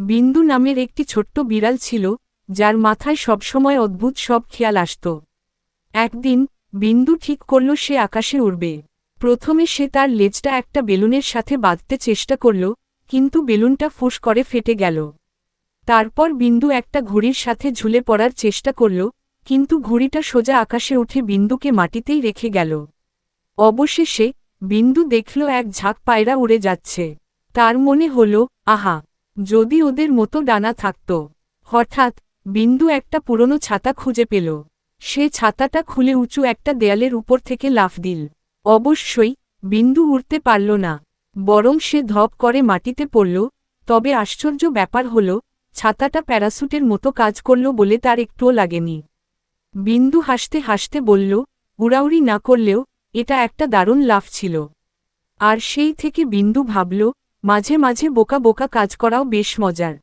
বিন্দু নামের একটি ছোট্ট বিড়াল ছিল, যার মাথায় সবসময় অদ্ভুত সব খেয়াল আসত। একদিন বিন্দু ঠিক করল সে আকাশে উড়বে। প্রথমে সে তার লেজটা একটা বেলুনের সাথে বাঁধতে চেষ্টা করল, কিন্তু বেলুনটা ফুস করে ফেটে গেল। তারপর বিন্দু একটা ঘুড়ির সাথে ঝুলে পড়ার চেষ্টা করল, কিন্তু ঘুড়িটা সোজা আকাশে উঠে বিন্দুকে মাটিতেই রেখে গেল। অবশেষে বিন্দু দেখল এক ঝাঁক পায়রা উড়ে যাচ্ছে। তার মনে হল, আহা, যদি ওদের মতো ডানা থাকত। হঠাৎ বিন্দু একটা পুরনো ছাতা খুঁজে পেল। সে ছাতাটা খুলে উঁচু একটা দেয়ালের উপর থেকে লাফ দিল। অবশ্যই বিন্দু উড়তে পারল না, বরং সে ধপ করে মাটিতে পড়ল। তবে আশ্চর্য ব্যাপার হল, ছাতাটা প্যারাসুটের মতো কাজ করল বলে তার একটুও লাগেনি। বিন্দু হাসতে হাসতে বলল, উড়াউড়ি না করলেও এটা একটা দারুণ লাফ ছিল। আর সেই থেকে বিন্দু ভাবল, মাঝে মাঝে বোকা বোকা কাজ করাও বেশ মজার।